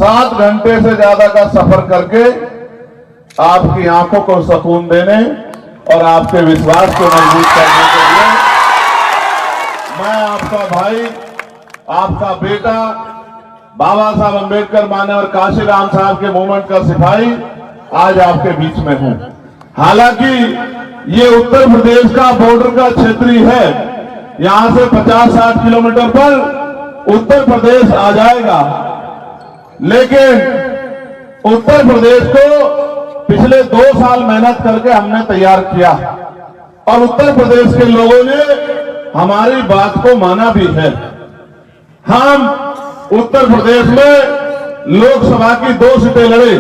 7 घंटे से ज्यादा का सफर करके आपकी आंखों को सुकून देने और आपके विश्वास को मजबूत करने के लिए मैं आपका भाई, आपका बेटा, बाबा साहब अम्बेडकर माननीय काशीराम साहब के मूवमेंट का सिपाही आज आपके बीच में हूं। हालांकि ये उत्तर प्रदेश का बॉर्डर का क्षेत्र ही है, यहां से 50-60 किलोमीटर पर उत्तर प्रदेश आ जाएगा, लेकिन उत्तर प्रदेश को पिछले 2 साल मेहनत करके हमने तैयार किया और उत्तर प्रदेश के लोगों ने हमारी बात को माना भी है। हम उत्तर प्रदेश में लोकसभा की 2 सीटें लड़े,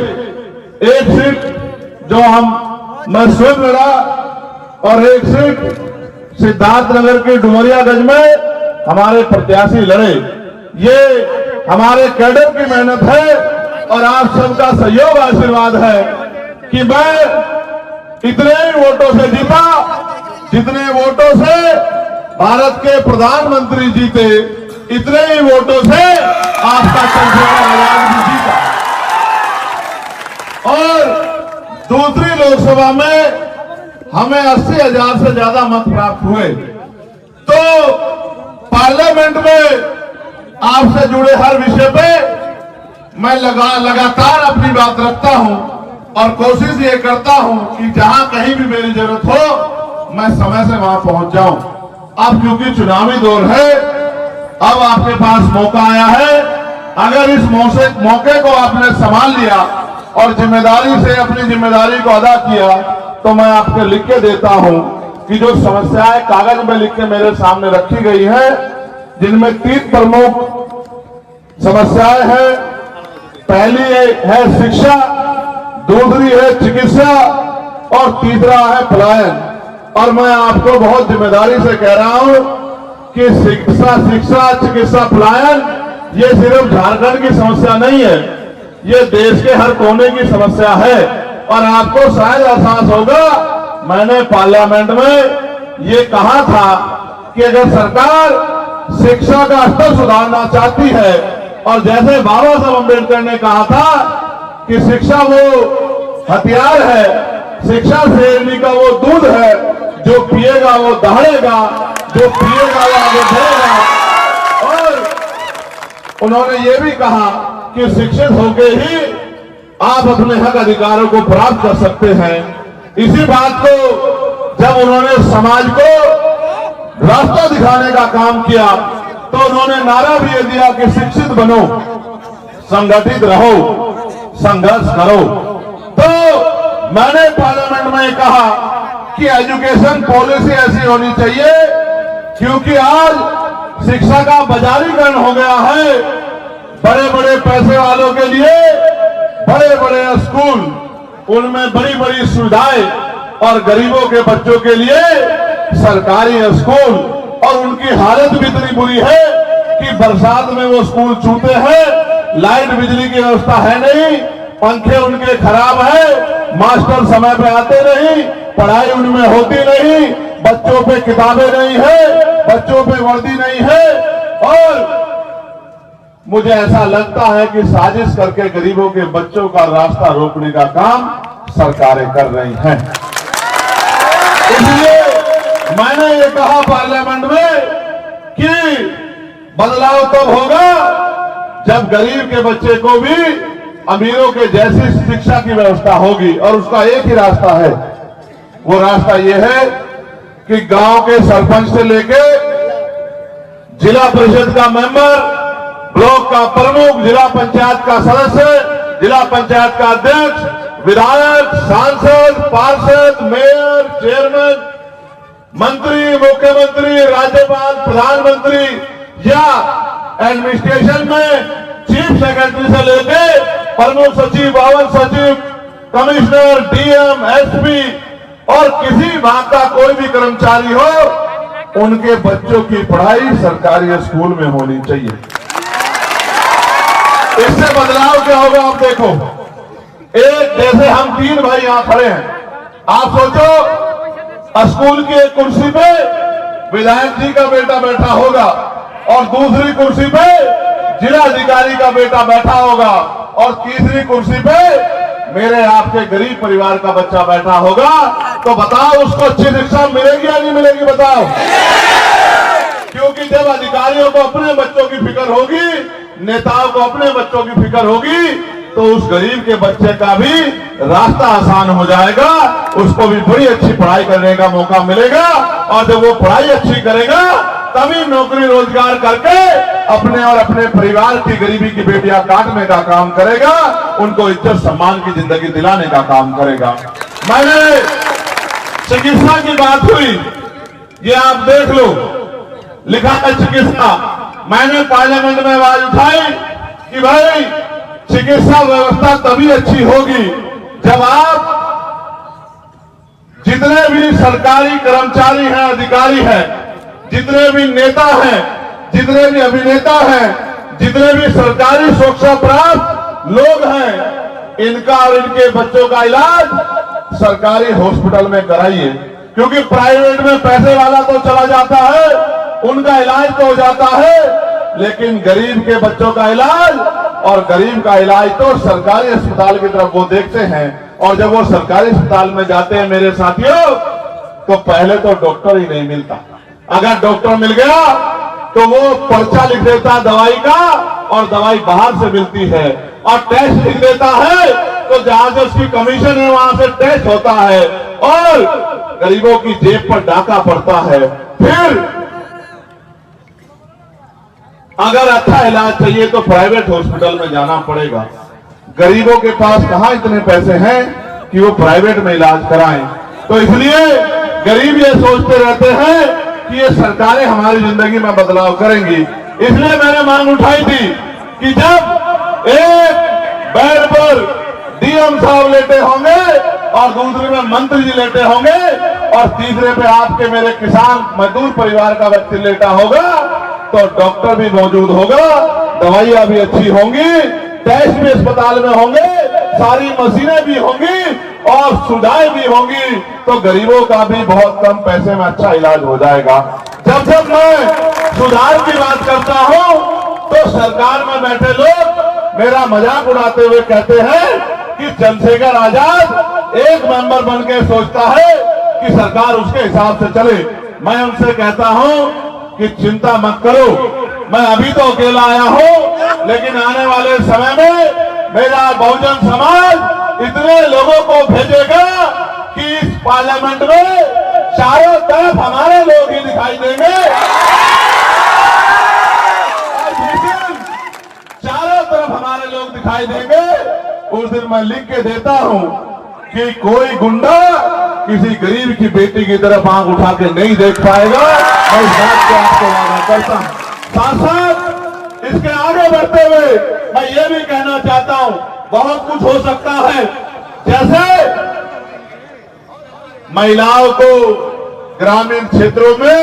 एक सीट जो मैं स्वयं लड़ा और एक सीट सिद्धार्थनगर के डुमरियागंज में हमारे प्रत्याशी लड़े। ये हमारे कैडर की मेहनत है और आप सबका सहयोग आशीर्वाद है कि मैं इतने ही वोटों से जीता जितने वोटों से भारत के प्रधानमंत्री जीते, इतने ही वोटों से आपका चंद्रशेखर आजाद भी जीता। और दूसरी लोकसभा में हमें 80,000 से ज्यादा मत प्राप्त हुए। तो पार्लियामेंट में आपसे जुड़े हर विषय पे मैं लगातार अपनी बात रखता हूं और कोशिश ये करता हूं कि जहां कहीं भी मेरी जरूरत हो मैं समय से वहां पहुंच जाऊं। अब क्योंकि चुनावी दौर है, अब आपके पास मौका आया है, अगर इस मौके को आपने संभाल लिया और जिम्मेदारी से अपनी जिम्मेदारी को अदा किया तो मैं आपको लिख के देता हूं कि जो समस्याएं कागज में लिख के मेरे सामने रखी गई है, जिनमें 3 प्रमुख समस्याएं हैं। पहली है शिक्षा, दूसरी है चिकित्सा और तीसरा है पलायन। और मैं आपको बहुत जिम्मेदारी से कह रहा हूं कि शिक्षा, चिकित्सा, पलायन ये सिर्फ झारखंड की समस्या नहीं है, ये देश के हर कोने की समस्या है। और आपको शायद एहसास होगा, मैंने पार्लियामेंट में ये कहा था कि अगर सरकार शिक्षा का स्तर सुधारना चाहती है और जैसे बाबा साहब अम्बेडकर ने कहा था कि शिक्षा वो हथियार है, शिक्षा शेरनी का वो दूध है, जो पिएगा वो दहाड़ेगा, जो पिएगा वो आगे बढ़ेगा। और उन्होंने ये भी कहा कि शिक्षित होके ही आप अपने हक अधिकारों को प्राप्त कर सकते हैं। इसी बात को जब उन्होंने समाज को रास्ता दिखाने का काम किया तो उन्होंने नारा भी ये दिया कि शिक्षित बनो, संगठित रहो, संघर्ष करो। तो मैंने पार्लियामेंट में कहा कि एजुकेशन पॉलिसी ऐसी होनी चाहिए, क्योंकि आज शिक्षा का बाजारीकरण हो गया है। बड़े बड़े पैसे वालों के लिए बड़े बड़े स्कूल, उनमें बड़ी बड़ी सुविधाएं, और गरीबों के बच्चों के लिए सरकारी स्कूल, और उनकी हालत भी इतनी बुरी है कि बरसात में वो स्कूल छूते हैं, लाइट बिजली की व्यवस्था है नहीं, पंखे उनके खराब है, मास्टर समय पे आते नहीं, पढ़ाई उनमें होती नहीं, बच्चों पे किताबें नहीं है, बच्चों पे वर्दी नहीं है। और मुझे ऐसा लगता है कि साजिश करके गरीबों के बच्चों का रास्ता रोकने का काम सरकारें कर रही हैं। इसलिए मैंने ये कहा पार्लियामेंट में कि बदलाव तब होगा जब गरीब के बच्चे को भी अमीरों के जैसी शिक्षा की व्यवस्था होगी। और उसका एक ही रास्ता है, वो रास्ता ये है कि गांव के सरपंच से लेके जिला परिषद का मेंबर, ब्लॉक का प्रमुख, जिला पंचायत का सदस्य, जिला पंचायत का अध्यक्ष, विधायक, सांसद, पार्षद, मेयर, चेयरमैन, मंत्री, मुख्यमंत्री, राज्यपाल, प्रधानमंत्री या एडमिनिस्ट्रेशन में चीफ सेक्रेटरी से लेके प्रमुख सचिव, भवन सचिव, कमिश्नर, डीएम, एसपी और किसी भाग का कोई भी कर्मचारी हो, उनके बच्चों की पढ़ाई सरकारी स्कूल में होनी चाहिए। इससे बदलाव क्या होगा आप देखो। एक जैसे हम 3 भाई यहां खड़े हैं, आप सोचो स्कूल की एक कुर्सी पे विधायक जी का बेटा बैठा होगा और दूसरी कुर्सी पे जिला अधिकारी का बेटा बैठा होगा और तीसरी कुर्सी पे मेरे आपके गरीब परिवार का बच्चा बैठा होगा, तो बताओ उसको अच्छी शिक्षा मिलेगी या नहीं मिलेगी? बताओ। क्योंकि जब अधिकारियों को अपने बच्चों की फिक्र होगी, नेताओं को अपने बच्चों की फिक्र होगी, तो उस गरीब के बच्चे का भी रास्ता आसान हो जाएगा, उसको भी बड़ी अच्छी पढ़ाई करने का मौका मिलेगा। और जब वो पढ़ाई अच्छी करेगा तभी नौकरी रोजगार करके अपने और अपने परिवार की गरीबी की बेटियां काटने का काम करेगा, उनको इज्जत सम्मान की जिंदगी दिलाने का काम करेगा। मैंने चिकित्सा की बात हुई, ये आप देख लो, लिखा है चिकित्सा। मैंने पार्लियामेंट में आवाज उठाई कि भाई चिकित्सा व्यवस्था तभी अच्छी होगी जब आप जितने भी सरकारी कर्मचारी हैं, अधिकारी हैं, जितने भी नेता हैं, जितने भी अभिनेता हैं, जितने भी सरकारी सुरक्षा प्राप्त लोग हैं, इनका और इनके बच्चों का इलाज सरकारी हॉस्पिटल में कराइए। क्योंकि प्राइवेट में पैसे वाला तो चला जाता है, उनका इलाज तो हो जाता है, लेकिन गरीब के बच्चों का इलाज और गरीब का इलाज तो सरकारी अस्पताल की तरफ वो देखते हैं। और जब वो सरकारी अस्पताल में जाते हैं मेरे साथियों, तो पहले तो डॉक्टर ही नहीं मिलता। अगर डॉक्टर मिल गया तो वो पर्चा लिख देता दवाई का, और दवाई बाहर से मिलती है, और टेस्ट लिख देता है, तो जहां से उसकी कमीशन है वहां से टेस्ट होता है, और गरीबों की जेब पर डाका पड़ता है। फिर अगर अच्छा इलाज चाहिए तो प्राइवेट हॉस्पिटल में जाना पड़ेगा। गरीबों के पास कहां इतने पैसे हैं कि वो प्राइवेट में इलाज कराएं। तो इसलिए गरीब ये सोचते रहते हैं कि ये सरकारें हमारी जिंदगी में बदलाव करेंगी। इसलिए मैंने मांग उठाई थी कि जब एक बेड पर डीएम साहब लेटे होंगे और दूसरे में मंत्री जी लेटे होंगे और तीसरे पे आपके मेरे किसान मजदूर परिवार का व्यक्ति लेटा होगा, तो डॉक्टर भी मौजूद होगा, दवाइयां भी अच्छी होंगी, टेस्ट भी अस्पताल में होंगे, सारी मशीनें भी होंगी और सुविधाएं भी होंगी, तो गरीबों का भी बहुत कम पैसे में अच्छा इलाज हो जाएगा। जब जब मैं सुधार की बात करता हूं तो सरकार में बैठे लोग मेरा मजाक उड़ाते हुए कहते हैं कि चंद्रशेखर आजाद एक मेंबर बन के सोचता है कि सरकार उसके हिसाब से चले। मैं उनसे कहता हूं कि चिंता मत करो, मैं अभी तो अकेला आया हूं, लेकिन आने वाले समय में मेरा बहुजन समाज इतने लोगों को भेजेगा कि इस पार्लियामेंट में चारों तरफ हमारे लोग ही दिखाई देंगे। चारों तरफ हमारे लोग दिखाई देंगे। उस दिन मैं लिख के देता हूं कि कोई गुंडा किसी गरीब की बेटी की तरफ आंख उठा के नहीं देख पाएगा। मैं इस बात को आपको वादा करता हूं। साथ साथ इसके आगे बढ़ते हुए मैं ये भी कहना चाहता हूं, बहुत कुछ हो सकता है। जैसे महिलाओं को ग्रामीण क्षेत्रों में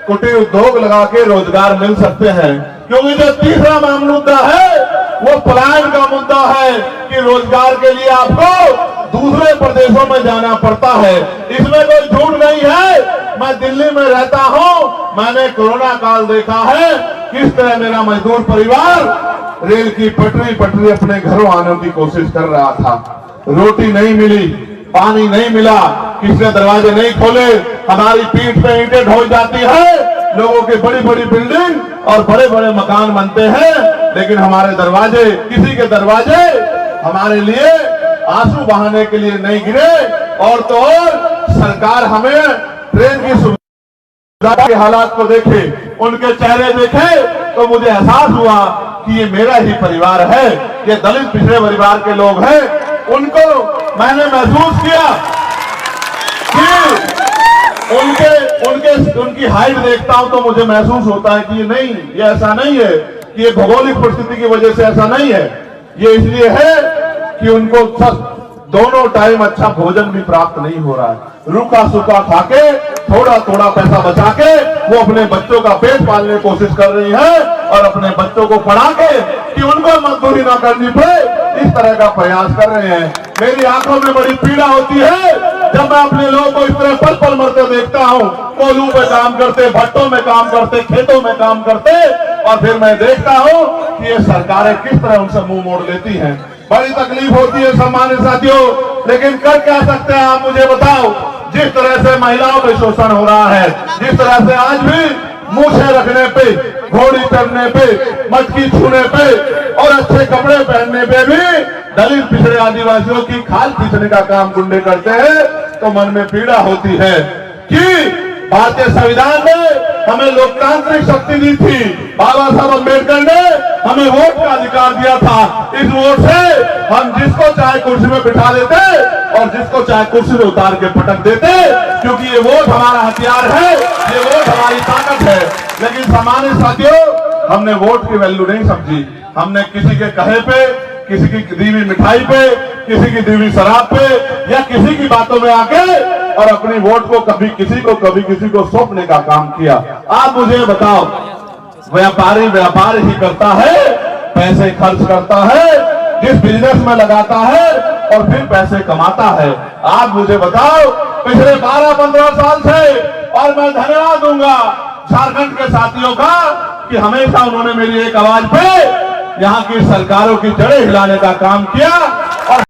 कुटीर उद्योग लगा के रोजगार मिल सकते हैं, क्योंकि जो तीसरा मुद्दा है वो पलायन का मुद्दा है कि रोजगार के लिए आपको दूसरे प्रदेशों में जाना पड़ता है। इसमें कोई झूठ नहीं है। मैं दिल्ली में रहता हूं, मैंने कोरोना काल देखा है किस तरह मेरा मजदूर परिवार रेल की पटरी अपने घरों आने की कोशिश कर रहा था। रोटी नहीं मिली, पानी नहीं मिला, किसी ने दरवाजे नहीं खोले, हमारी पीठ पे ईंटें ढो जाती है, लोगों की बड़ी बड़ी बिल्डिंग और बड़े बड़े मकान बनते हैं, लेकिन हमारे दरवाजे, किसी के दरवाजे हमारे लिए आंसू बहाने के लिए नहीं गिरे। और तो और सरकार हमें ट्रेन की सुविधा के हालात को देखे, उनके चेहरे देखे, तो मुझे एहसास हुआ कि ये मेरा ही परिवार है, ये दलित पिछड़े परिवार के लोग हैं। उनको मैंने महसूस किया कि उनकी हाइट देखता हूं तो मुझे महसूस होता है कि ये नहीं, ये ऐसा नहीं है कि ये भौगोलिक परिस्थिति की वजह से ऐसा नहीं है, ये इसलिए है कि उनको दोनों टाइम अच्छा भोजन भी प्राप्त नहीं हो रहा है। रूखा सूखा खाके थोड़ा थोड़ा पैसा बचा के वो अपने बच्चों का पेट पालने की कोशिश कर रही है और अपने बच्चों को पढ़ा के कि उनको मजदूरी ना करनी पड़े, इस तरह का प्रयास कर रहे हैं। मेरी आंखों में बड़ी पीड़ा होती है जब मैं अपने लोगों को इस तरह पल पल मरते देखता हूँ, कोल्हू पे काम करते, भट्टों में काम करते, खेतों में काम करते, और फिर मैं देखता हूँ कि कि ये सरकारें किस तरह उनसे मुंह मोड़ लेती हैं। बड़ी तकलीफ होती है सम्मानित साथियों, लेकिन कर क्या सकते हैं आप मुझे बताओ। जिस तरह से महिलाओं पे शोषण हो रहा है, जिस तरह से आज भी मूछें रखने पे, घोड़ी चढ़ने पे, मटकी छूने पे और अच्छे कपड़े पहनने पे भी दलित पिछड़े आदिवासियों की खाल खींचने का काम गुंडे करते हैं, तो मन में पीड़ा होती है कि भारतीय संविधान ने हमें लोकतांत्रिक शक्ति दी थी, बाबा साहब अम्बेडकर ने हमें वोट का अधिकार दिया था। इस वोट से हम जिसको चाहे कुर्सी में बिठा देते और जिसको चाहे कुर्सी में उतार के पटक देते, क्योंकि ये वोट हमारा हथियार है, ये वोट हमारी ताकत है। लेकिन सम्मानित साथियों, हमने वोट की वैल्यू नहीं समझी। हमने किसी के कहे पे, किसी की दी हुई मिठाई पे, किसी की दी हुई शराब पे या किसी की बातों में आके और अपनी वोट को कभी किसी को सौंपने का काम किया। आप मुझे बताओ, व्यापारी व्यापार ही करता है, पैसे खर्च करता है, जिस बिजनेस में लगाता है और फिर पैसे कमाता है। आप मुझे बताओ, पिछले 12-15 साल से, और मैं धन्यवाद दूंगा झारखंड के साथियों का कि हमेशा उन्होंने मेरी एक आवाज पे यहाँ की सरकारों की जड़ें हिलाने का काम किया।